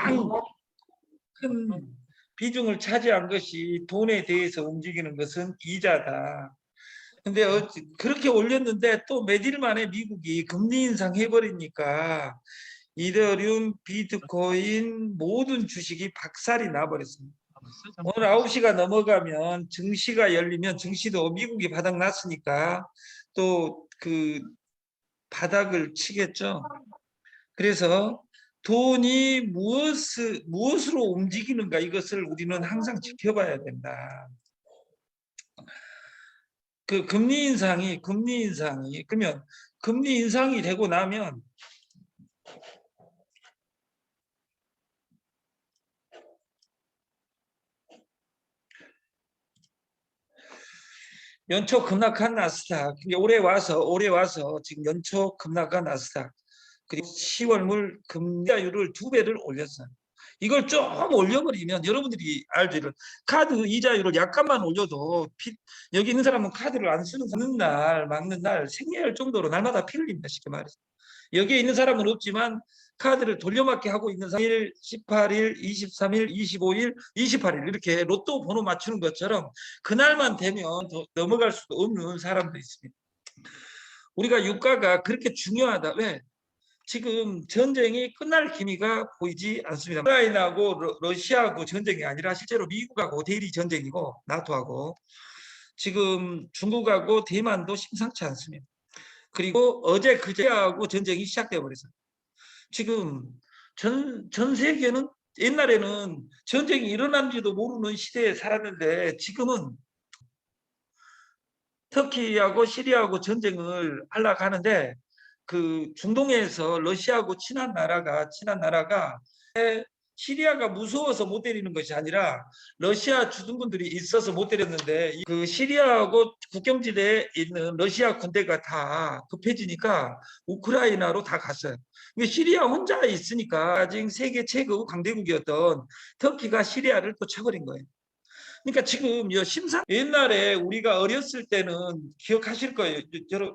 가장 큰 비중을 차지한 것이 돈에 대해서 움직이는 것은 이자다. 근데 그렇게 올렸는데 또 몇 일 만에 미국이 금리 인상 해버리니까 이더리움, 비트코인 모든 주식이 박살이 나버렸습니다. 오늘 9시가 넘어가면 증시가 열리면 증시도 미국이 바닥났으니까 또 그 바닥을 치겠죠. 그래서 돈이 무엇으로 움직이는가 이것을 우리는 항상 지켜봐야 된다. 그 금리 인상이 그러면 금리 인상이 되고 나면 연초 급락한 나스닥 올해 와서 지금 연초 급락한 나스닥 그리고 10월물 금리율을 2배를 올렸어요. 이걸 좀 올려버리면 여러분들이 알죠. 카드 이자율을 약간만 올려도 여기 있는 사람은 카드를 안 쓰는 막는 날 생리할 정도로 날마다 피를 흘립니다. 쉽게 말해서. 여기에 있는 사람은 없지만 카드를 돌려막기 하고 있는 사람 1일, 18일, 23일, 25일, 28일 이렇게 로또 번호 맞추는 것처럼 그날만 되면 더 넘어갈 수도 없는 사람도 있습니다. 우리가 유가가 그렇게 중요하다. 왜? 지금 전쟁이 끝날 기미가 보이지 않습니다. 우크라이나하고 러시아하고 전쟁이 아니라 실제로 미국하고 대리 전쟁이고 나토하고 지금 중국하고 대만도 심상치 않습니다. 그리고 어제 그제하고 전쟁이 시작되어 버렸어요. 지금 전 세계는 옛날에는 전쟁이 일어난지도 모르는 시대에 살았는데 지금은 터키하고 시리아하고 전쟁을 하려고 하는데 그 중동에서 러시아하고 친한 나라가 시리아가 무서워서 못 때리는 것이 아니라 러시아 주둔군들이 있어서 못 때렸는데 그 시리아하고 국경지대에 있는 러시아 군대가 다 급해지니까 우크라이나로 다 갔어요. 시리아 혼자 있으니까 아직 세계 최고 강대국이었던 터키가 시리아를 또 쳐버린 거예요. 그러니까 지금 옛날에 우리가 어렸을 때는 기억하실 거예요.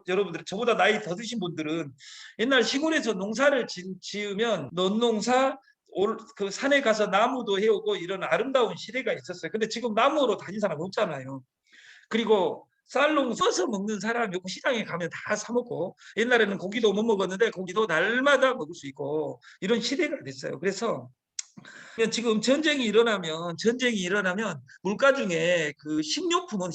여러분들 저보다 나이 더 드신 분들은 옛날 시골에서 농사를 지으면 논농사 그 산에 가서 나무도 해오고 이런 아름다운 시대가 있었어요. 근데 지금 나무로 다닌 사람 없잖아요. 그리고 쌀농 써서 먹는 사람이 없고 시장에 가면 다 사 먹고 옛날에는 고기도 못 먹었는데 고기도 날마다 먹을 수 있고 이런 시대가 됐어요. 그래서 지금 전쟁이 일어나면 물가 중에 그 식료품은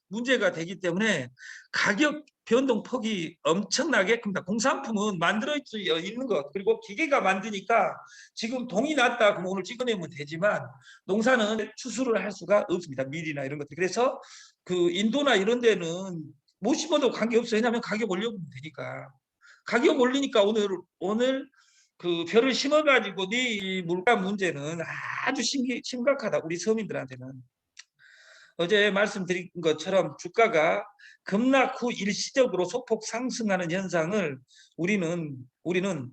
문제가 되기 때문에 가격 변동 폭이 엄청나게 큽니다. 공산품은 만들어 있는 것 그리고 기계가 만드니까 지금 동이 났다 그러면 오늘 찍어내면 되지만 농사는 추수를 할 수가 없습니다. 밀이나 이런 것들. 그래서 그 인도나 이런 데는 못 심어도 관계없어요. 왜냐하면 가격 올려보면 되니까. 가격 올리니까 오늘 그 벼를 심어가지고 네 물가 문제는 아주 심각하다. 우리 서민들한테는. 어제 말씀드린 것처럼 주가가 급락 후 일시적으로 소폭 상승하는 현상을 우리는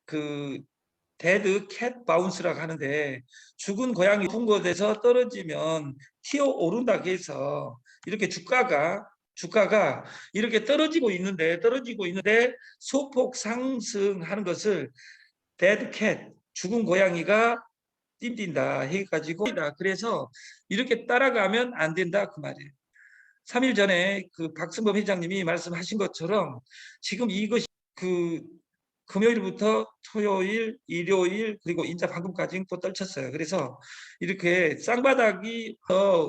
그 데드 캣 바운스라고 하는데 죽은 고양이 둔 곳에서 떨어지면 튀어 오른다고 해서 이렇게 주가가 이렇게 떨어지고 있는데 소폭 상승하는 것을 데드 캣 죽은 고양이가 띵뛴다 해가지고 그래서 이렇게 따라가면 안 된다 그 말이에요. 3일 전에 그 박승범 회장님이 말씀하신 것처럼 지금 이것이 그 금요일부터 토요일, 일요일 그리고 인자 방금까지 또 떨쳤어요. 그래서 이렇게 쌍바닥이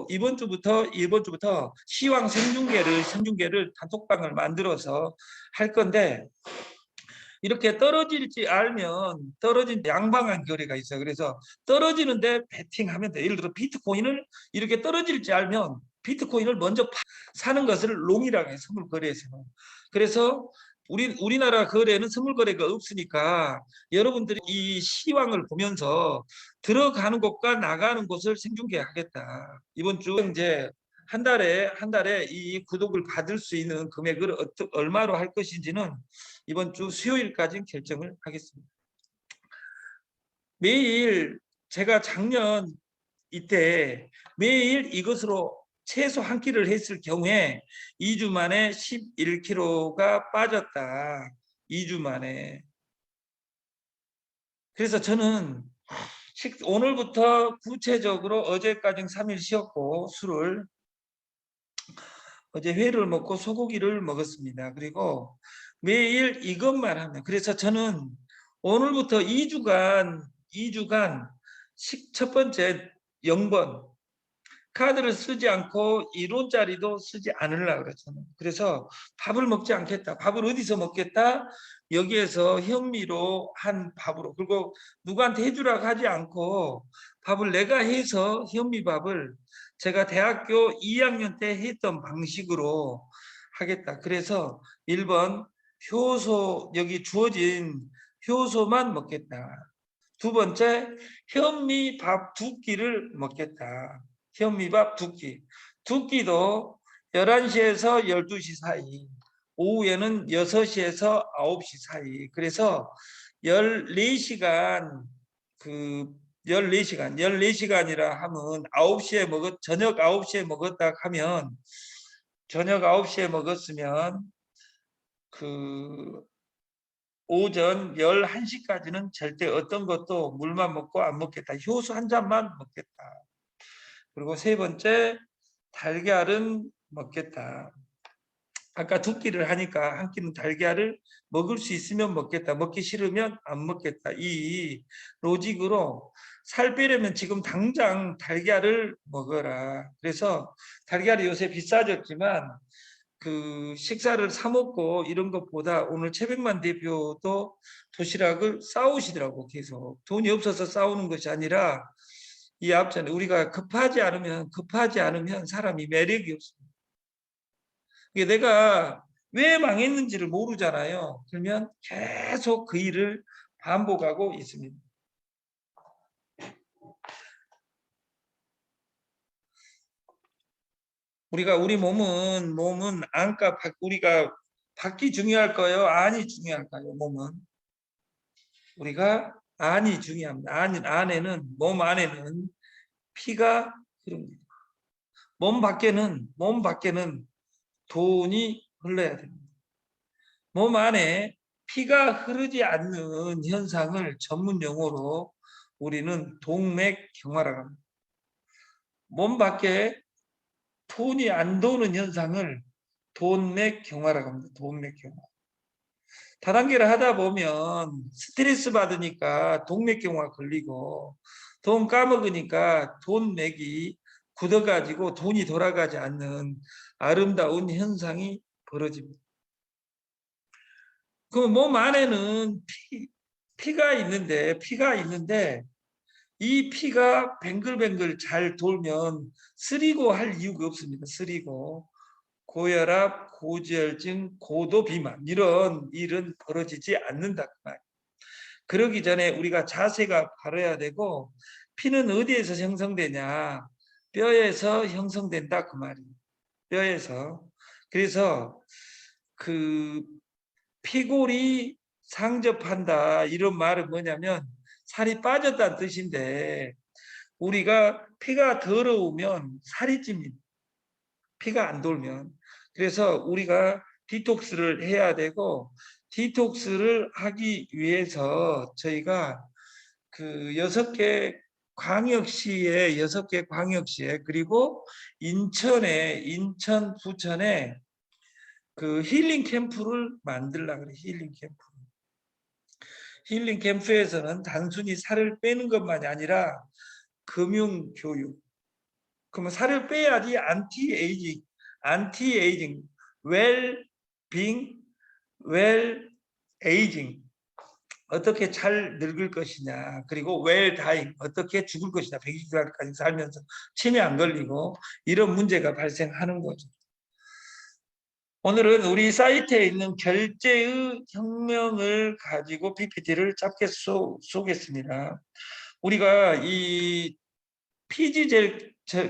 이번 주부터 시황 생중계를 단톡방을 만들어서 할 건데 이렇게 떨어질지 알면 양방향 거래가 있어요. 그래서 떨어지는데 베팅하면 돼. 예를 들어 비트코인을 이렇게 떨어질지 알면 비트코인을 먼저 사는 것을 롱이라고 해요. 선물 거래에서는. 그래서 우리나라 거래는 선물 거래가 없으니까 여러분들이 이 시황을 보면서 들어가는 곳과 나가는 곳을 생중계하겠다. 이번 주 이제 한 달에 이 구독을 받을 수 있는 금액을 얼마로 할 것인지는 이번 주 수요일까지 결정을 하겠습니다. 매일 제가 작년 이때 매일 이것으로 최소 한 끼를 했을 경우에 2주 만에 11kg가 빠졌다. 2주 만에. 그래서 저는 오늘부터 구체적으로 어제까지 3일 쉬었고 술을 어제 회를 먹고 소고기를 먹었습니다. 그리고 매일 이것만 하면 그래서 저는 오늘부터 2주간 첫 번째 0번 카드를 쓰지 않고 이론짜리도 쓰지 않으려고 그랬잖아요. 그래서 밥을 먹지 않겠다. 밥을 어디서 먹겠다? 여기에서 현미로 한 밥으로. 그리고 누구한테 해주라고 하지 않고 밥을 내가 해서 현미밥을 제가 대학교 2학년 때 했던 방식으로 하겠다. 그래서 1번 효소 여기 주어진 효소만 먹겠다. 두 번째 현미밥 2끼를 먹겠다. 현미밥 2끼. 2끼도 11시에서 12시 사이, 오후에는 6시에서 9시 사이. 그래서 14시간, 그 14시간이라 하면 9시에 저녁 9시에 먹었다 하면, 저녁 9시에 먹었으면 그 오전 11시까지는 절대 어떤 것도 물만 먹고 안 먹겠다. 효소 한 잔만 먹겠다. 그리고 세 번째, 달걀은 먹겠다. 아까 2끼를 하니까 한 끼는 달걀을 먹을 수 있으면 먹겠다. 먹기 싫으면 안 먹겠다. 이 로직으로 살 빼려면 지금 당장 달걀을 먹어라. 그래서 달걀이 요새 비싸졌지만 그 식사를 사 먹고 이런 것보다 오늘 최백만 대표도 도시락을 싸우시더라고. 계속 돈이 없어서 싸우는 것이 아니라 이 앞전에 우리가 급하지 않으면 사람이 매력이 없습니다. 이게 내가 왜 망했는지를 모르잖아요. 그러면 계속 그 일을 반복하고 있습니다. 우리 몸은 안과 우리가 밖이 중요할까요? 안이 중요할까요? 몸은 우리가 안이 중요합니다. 몸 안에는 피가 흐릅니다. 몸 밖에는 돈이 흘러야 됩니다. 몸 안에 피가 흐르지 않는 현상을 전문 용어로 우리는 동맥경화라고 합니다. 몸 밖에 돈이 안 도는 현상을 돈맥경화라고 합니다. 돈맥경화. 다단계를 하다 보면 스트레스 받으니까 동맥경화 걸리고 돈 까먹으니까 돈맥이 굳어가지고 돈이 돌아가지 않는 아름다운 현상이 벌어집니다. 그 몸 안에는 피가 있는데 이 피가 뱅글뱅글 잘 돌면 쓰리고 할 이유가 없습니다. 쓰리고 고혈압, 고지혈증, 고도 비만 이런 일은 벌어지지 않는다. 그러기 전에 우리가 자세가 바라야 되고 피는 어디에서 형성되냐? 뼈에서 형성된다 그 말이에요. 뼈에서. 그래서 그 피골이 상접한다 이런 말은 뭐냐면 살이 빠졌다는 뜻인데 우리가 피가 더러우면 살이 찝니다. 피가 안 돌면. 그래서 우리가 디톡스를 해야 되고 디톡스를 하기 위해서 저희가 그 6개 광역시에 6개 광역시에 그리고 인천 부천에 그 힐링 캠프를 만들려고 그래. 힐링 캠프. 힐링 캠프에서는 단순히 살을 빼는 것만이 아니라 금융 교육. 그러면 살을 빼야지 안티 에이징, 웰빙, 웰에이징 어떻게 잘 늙을 것이냐 그리고 웰다잉 어떻게 죽을 것이냐 120살까지 살면서 치매 안 걸리고 이런 문제가 발생하는 거죠. 오늘은 우리 사이트에 있는 결제의 혁명을 가지고 PPT를 짧게 쏘겠습니다. 우리가 이 피지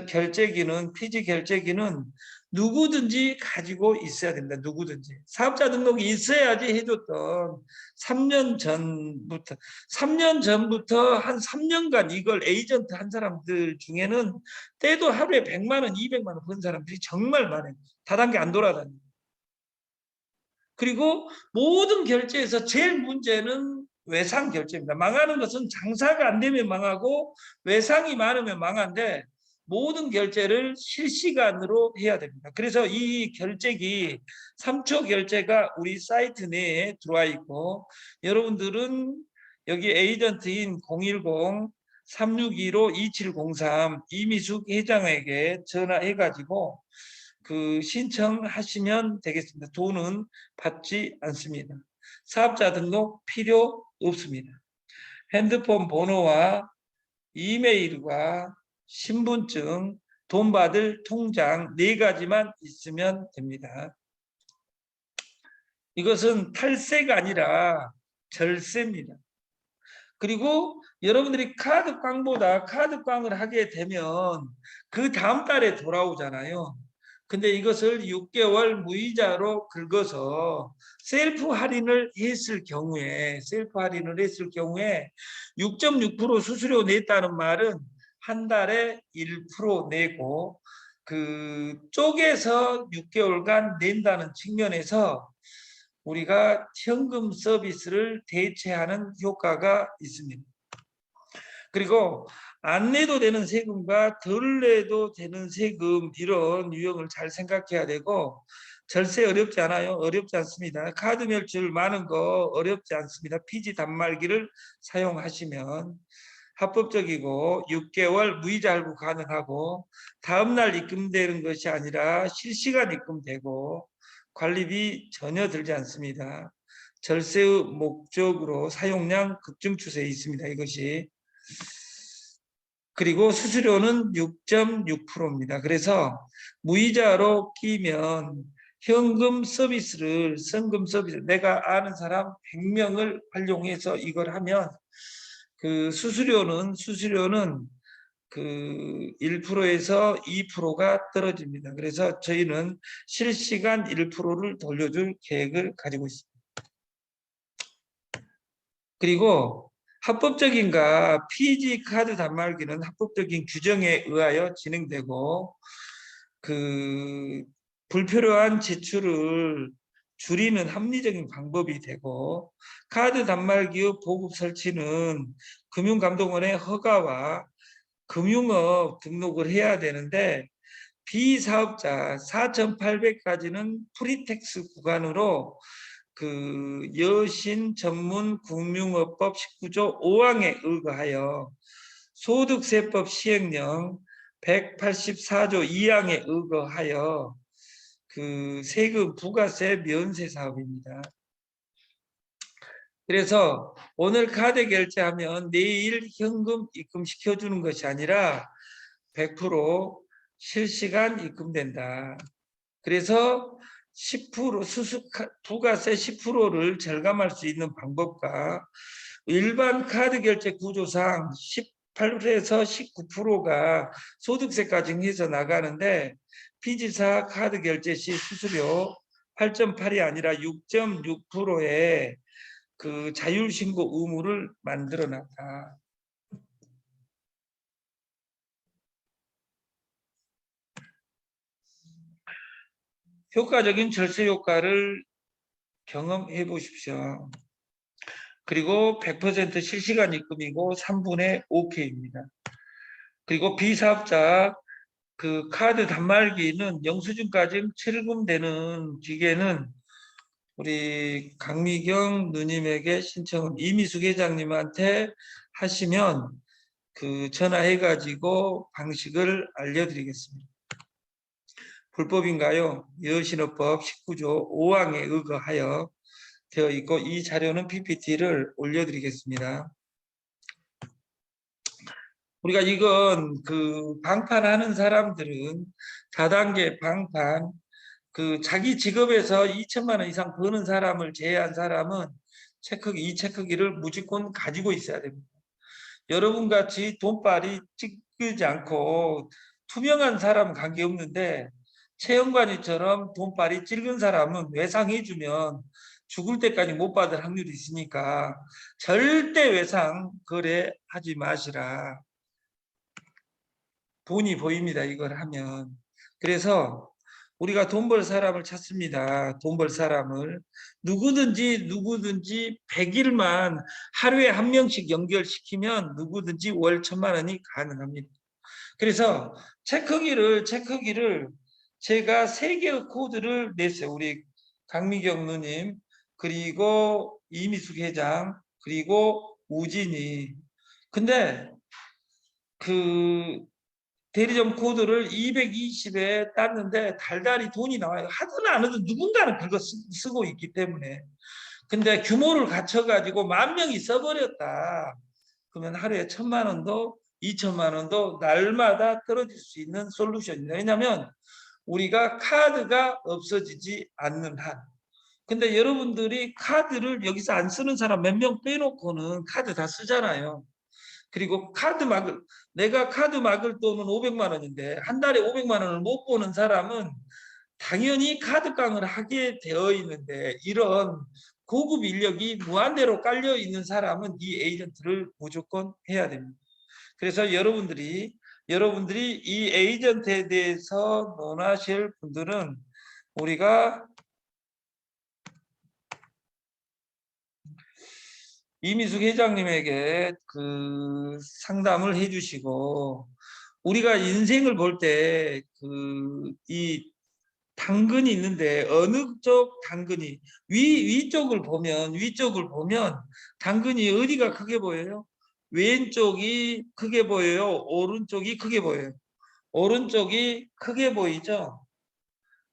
결제기는 누구든지 가지고 있어야 된다. 누구든지. 사업자 등록이 있어야지 해줬던 3년 전부터 한 3년간 이걸 에이전트 한 사람들 중에는 때도 하루에 100만 원, 200만 원 번 사람들이 정말 많아요. 다단계 안 돌아다니고. 그리고 모든 결제에서 제일 문제는 외상 결제입니다. 망하는 것은 장사가 안 되면 망하고 외상이 많으면 망한데 모든 결제를 실시간으로 해야 됩니다. 그래서 이 결제기 3초 결제가 우리 사이트 내에 들어와 있고 여러분들은 여기 에이전트인 010-361-2703 이미숙 회장에게 전화해 가지고 그 신청하시면 되겠습니다. 돈은 받지 않습니다. 사업자 등록 필요 없습니다. 핸드폰 번호와 이메일과 신분증, 돈 받을 통장 4가지만 있으면 됩니다. 이것은 탈세가 아니라 절세입니다. 그리고 여러분들이 카드광보다 카드광을 하게 되면 그 다음 달에 돌아오잖아요. 근데 이것을 6개월 무이자로 긁어서 셀프 할인을 했을 경우에 6.6% 수수료 냈다는 말은 한 달에 1% 내고 그 쪼개서 6개월간 낸다는 측면에서 우리가 현금 서비스를 대체하는 효과가 있습니다. 그리고 안 내도 되는 세금과 덜 내도 되는 세금 이런 유형을 잘 생각해야 되고 절세 어렵지 않아요. 어렵지 않습니다. 카드 멸출 많은 거 어렵지 않습니다. 피지 단말기를 사용하시면 합법적이고 6개월 무이자 할부 가능하고 다음날 입금되는 것이 아니라 실시간 입금되고 관리비 전혀 들지 않습니다. 절세의 목적으로 사용량 급증 추세에 있습니다. 이것이. 그리고 수수료는 6.6%입니다. 그래서 무이자로 끼면 현금 서비스를 내가 아는 사람 100명을 활용해서 이걸 하면 그 수수료는 그 1%에서 2%가 떨어집니다. 그래서 저희는 실시간 1%를 돌려줄 계획을 가지고 있습니다. 그리고 합법적인가 피지 카드 단말기는 합법적인 규정에 의하여 진행되고 그 불필요한 지출을 줄이는 합리적인 방법이 되고 카드 단말기의 보급 설치는 금융감독원의 허가와 금융업 등록을 해야 되는데 비사업자 4,800까지는 프리텍스 구간으로 그 여신 전문 금융업법 19조 5항에 의거하여 소득세법 시행령 184조 2항에 의거하여 그 세금 부가세 면세 사업입니다. 그래서 오늘 카드 결제하면 내일 현금 입금시켜주는 것이 아니라 100% 실시간 입금된다. 그래서 10% 부가세 10%를 절감할 수 있는 방법과 일반 카드 결제 구조상 18에서 19%가 소득세까지 해서 나가는데 피지사 카드 결제 시 수수료 8.8이 아니라 6.6%의 그 자율신고 의무를 만들어 놨다. 효과적인 절세 효과를 경험해 보십시오. 그리고 100% 실시간 입금이고 3분의 5K입니다. 그리고 비사업자 그 카드 단말기는 영수증까지 출금되는 기계는 우리 강미경 누님에게 신청은 이미숙 회장님한테 하시면 그 전화해 가지고 방식을 알려드리겠습니다. 불법인가요? 여신업법 19조 5항에 의거하여 되어 있고 이 자료는 PPT를 올려드리겠습니다. 우리가 이건 그 방판하는 사람들은 다단계 방판 그 자기 직업에서 2천만 원 이상 버는 사람을 제외한 사람은 체크기 이 체크기를 무조건 가지고 있어야 됩니다. 여러분 같이 돈빨이 찍지 않고 투명한 사람은 관계없는데 채용관이처럼 돈빨이 찔근 사람은 외상해주면 죽을 때까지 못 받을 확률이 있으니까 절대 외상 거래하지 마시라. 돈이 보입니다. 이걸 하면. 그래서 우리가 돈 벌 사람을 찾습니다. 돈 벌 사람을. 누구든지 100일만 하루에 한 명씩 연결시키면 누구든지 월 1,000만 원이 가능합니다. 그래서 체크기를 제가 3개의 코드를 냈어요. 우리 강미경 누님, 그리고 이미숙 회장, 그리고 우진이. 근데 그 대리점 코드를 220에 땄는데 달달이 돈이 나와요. 하든 안 하든 누군가는 그거 쓰고 있기 때문에. 근데 규모를 갖춰가지고 10,000명이 써버렸다. 그러면 하루에 1,000만 원도 2,000만 원도 날마다 떨어질 수 있는 솔루션입니다. 왜냐하면 우리가 카드가 없어지지 않는 한. 근데 여러분들이 카드를 여기서 안 쓰는 사람 몇 명 빼놓고는 카드 다 쓰잖아요. 그리고 내가 카드 막을 돈은 500만 원인데 한 달에 500만 원을 못 보는 사람은 당연히 카드깡을 하게 되어 있는데, 이런 고급 인력이 무한대로 깔려 있는 사람은 이 에이전트를 무조건 해야 됩니다. 그래서 여러분들이 이 에이전트에 대해서 논하실 분들은 우리가 이미숙 회장님에게 그 상담을 해주시고, 우리가 인생을 볼 때 이 당근이 있는데 어느 쪽 당근이 위쪽을 보면 당근이 어디가 크게 보여요? 왼쪽이 크게 보여요? 오른쪽이 크게 보여요? 오른쪽이 크게 보이죠?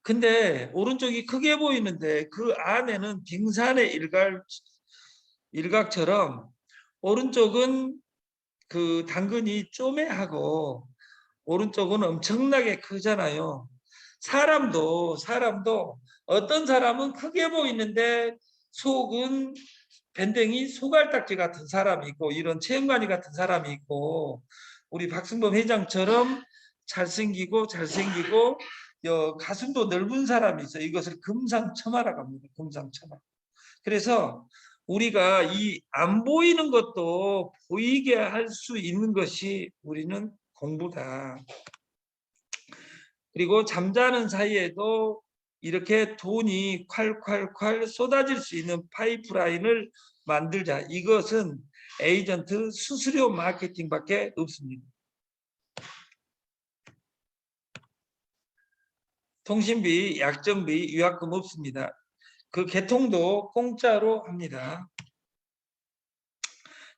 근데 오른쪽이 크게 보이는데 그 안에는 빙산의 일각처럼 오른쪽은 그 당근이 쪼매하고 오른쪽은 엄청나게 크잖아요. 사람도 어떤 사람은 크게 보이는데 속은 밴댕이 소갈딱지 같은 사람이 있고, 이런 체험관이 같은 사람이 있고, 우리 박승범 회장처럼 잘생기고 가슴도 넓은 사람이 있어요. 이것을 금상첨화라고 합니다. 금상첨화. 그래서 우리가 이 안 보이는 것도 보이게 할 수 있는 것이 우리는 공부다. 그리고 잠자는 사이에도 이렇게 돈이 콸콸콸 쏟아질 수 있는 파이프라인을 만들자. 이것은 에이전트 수수료 마케팅밖에 없습니다. 통신비, 약정비, 위약금 없습니다. 그 개통도 공짜로 합니다.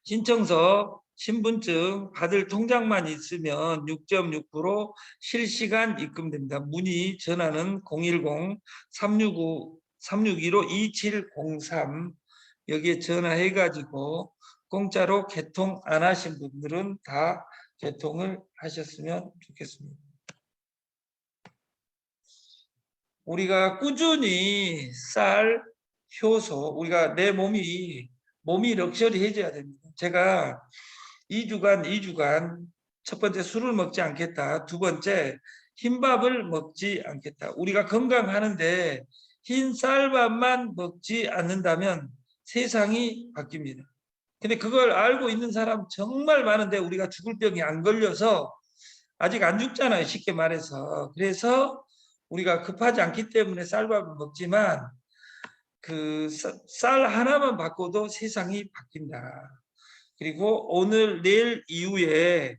신청서, 신분증 받을 통장만 있으면 6.6% 실시간 입금됩니다. 문의 전화는 010-365-2703 여기에 전화해가지고 공짜로 개통 안 하신 분들은 다 개통을 하셨으면 좋겠습니다. 우리가 꾸준히 쌀, 효소, 우리가 내 몸이 럭셔리해져야 됩니다. 제가 2주간 첫 번째 술을 먹지 않겠다. 두 번째 흰밥을 먹지 않겠다. 우리가 건강하는데 흰 쌀밥만 먹지 않는다면 세상이 바뀝니다. 근데 그걸 알고 있는 사람 정말 많은데 우리가 죽을 병이 안 걸려서 아직 안 죽잖아요. 쉽게 말해서. 그래서 우리가 급하지 않기 때문에 쌀밥을 먹지만 그 쌀 하나만 바꿔도 세상이 바뀐다. 그리고 오늘 내일 이후에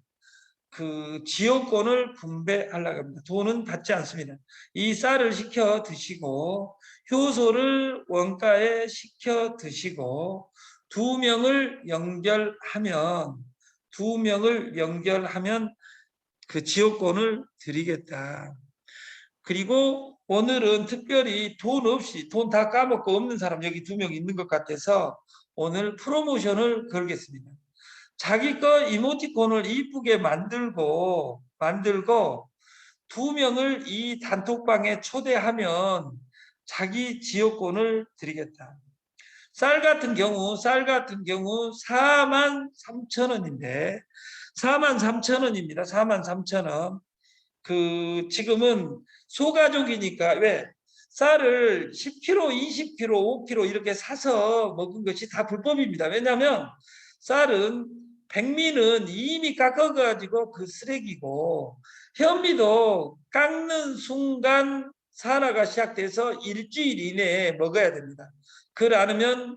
그 지역권을 분배하려고 합니다. 돈은 받지 않습니다. 이 쌀을 시켜 드시고 효소를 원가에 시켜 드시고 두 명을 연결하면 그 지역권을 드리겠다. 그리고 오늘은 특별히 돈 다 까먹고 없는 사람 여기 2명 있는 것 같아서 오늘 프로모션을 걸겠습니다. 자기 거 이모티콘을 이쁘게 만들고 2명을 이 단톡방에 초대하면 자기 지역권을 드리겠다. 쌀 같은 경우 43,000원인데 43,000원입니다. 43,000원. 그 지금은 소가족이니까 왜 쌀을 10kg, 20kg, 5kg 이렇게 사서 먹은 것이 다 불법입니다. 왜냐하면 쌀은 백미는 이미 깎아가지고 그 쓰레기고 현미도 깎는 순간 산화가 시작돼서 일주일 이내에 먹어야 됩니다. 그걸 않으면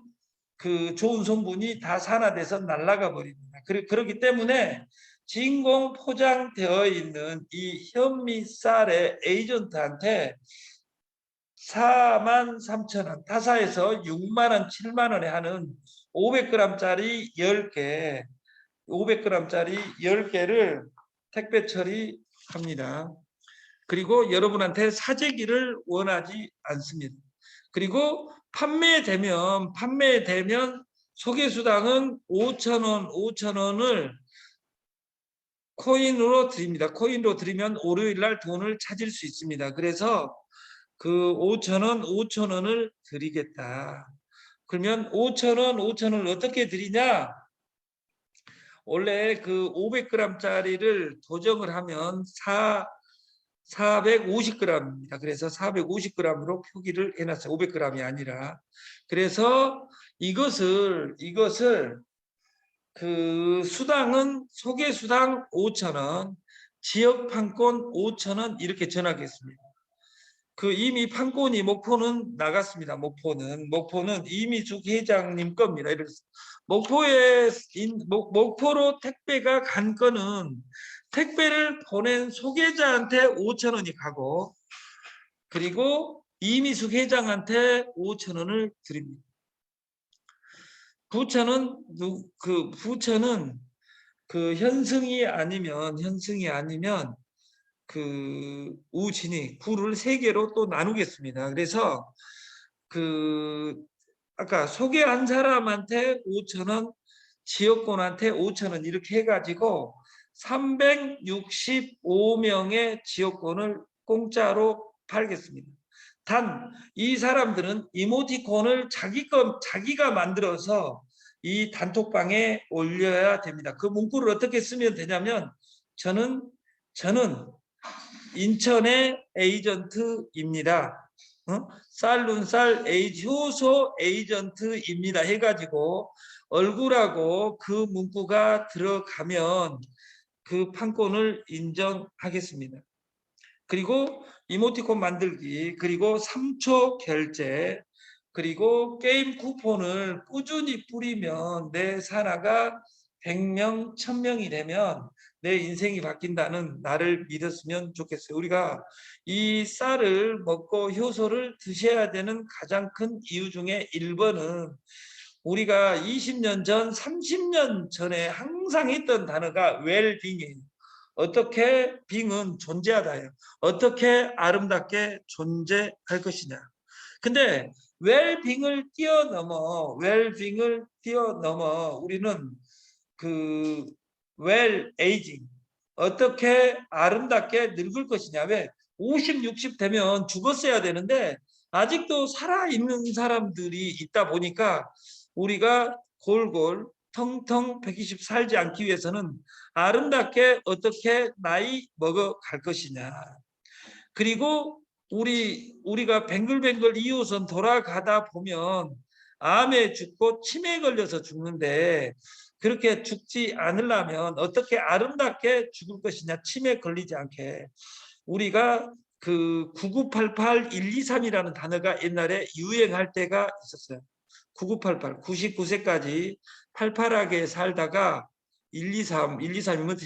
그 좋은 성분이 다 산화돼서 날아가 버립니다. 그렇기 때문에 진공 포장되어 있는 이 현미쌀의 에이전트한테 43,000원, 타사에서 6만원, 7만원에 하는 500g짜리 10개, 500g짜리 10개를 택배 처리합니다. 그리고 여러분한테 사재기를 원하지 않습니다. 그리고 판매되면 소개수당은 5,000원, 5,000원을 코인으로 드립니다. 코인으로 드리면 월요일 날 돈을 찾을 수 있습니다. 그래서 그 5,000원, 5,000원을 드리겠다. 그러면 5,000원, 5,000원을 어떻게 드리냐? 원래 그 500g짜리를 도정을 하면 450g입니다. 그래서 450g으로 표기를 해놨어요. 500g이 아니라. 그래서 이것을 그 수당은 소개수당 5,000원, 지역판권 5,000원 이렇게 전하겠습니다. 그 이미 판권이 목포는 나갔습니다. 목포는 이미숙 회장님 겁니다. 목포로 택배가 간 거는 택배를 보낸 소개자한테 5,000원이 가고, 그리고 이미숙 회장한테 5,000원을 드립니다. 부처는 그 현승이 아니면 그 우진이 구를 3개로 또 나누겠습니다. 그래서 그 아까 소개한 사람한테 5,000원, 지역권한테 5,000원 이렇게 해가지고 365명의 지역권을 공짜로 팔겠습니다. 단 이 사람들은 이모티콘을 자기가 만들어서 이 단톡방에 올려야 됩니다. 그 문구를 어떻게 쓰면 되냐면 저는 인천의 에이전트입니다. 쌀룬쌀 효소 에이전트입니다 해가지고 얼굴하고 그 문구가 들어가면 그 판권을 인정하겠습니다. 그리고 이모티콘 만들기, 그리고 3초 결제, 그리고 게임 쿠폰을 꾸준히 뿌리면 내 산하가 100명, 1000명이 되면 내 인생이 바뀐다는 나를 믿었으면 좋겠어요. 우리가 이 쌀을 먹고 효소를 드셔야 되는 가장 큰 이유 중에 1번은 우리가 20년 전, 30년 전에 항상 했던 단어가 웰빙이에요. 어떻게 빙은 존재하다예요. 어떻게 아름답게 존재할 것이냐. 근데 웰빙을 뛰어넘어 우리는 그 웰에이징, 어떻게 아름답게 늙을 것이냐. 왜 50, 60 되면 죽었어야 되는데 아직도 살아있는 사람들이 있다 보니까 우리가 골골 텅텅 120 살지 않기 위해서는 아름답게 어떻게 나이 먹어갈 것이냐. 그리고 우리가 뱅글뱅글 2호선 돌아가다 보면 암에 죽고 치매에 걸려서 죽는데 그렇게 죽지 않으려면 어떻게 아름답게 죽을 것이냐. 치매 걸리지 않게. 우리가 그 9988 123이라는 단어가 옛날에 유행할 때가 있었어요. 9988 99세까지 팔팔하게 살다가 123이면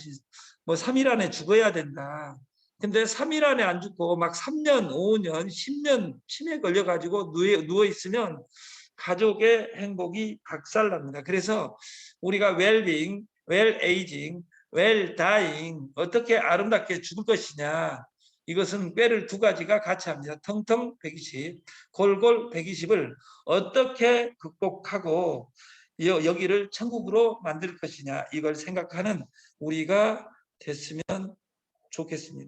뭐 3일 안에 죽어야 된다. 근데 3일 안에 안 죽고 막 3년, 5년, 10년 치매 걸려가지고 누워있으면 가족의 행복이 박살납니다. 그래서 우리가 웰빙, 웰에이징, 웰다잉, 어떻게 아름답게 죽을 것이냐. 이것은 꾀를 2가지가 같이 합니다. 텅텅 120, 골골 120을 어떻게 극복하고 여기를 천국으로 만들 것이냐. 이걸 생각하는 우리가 됐으면 좋겠습니다.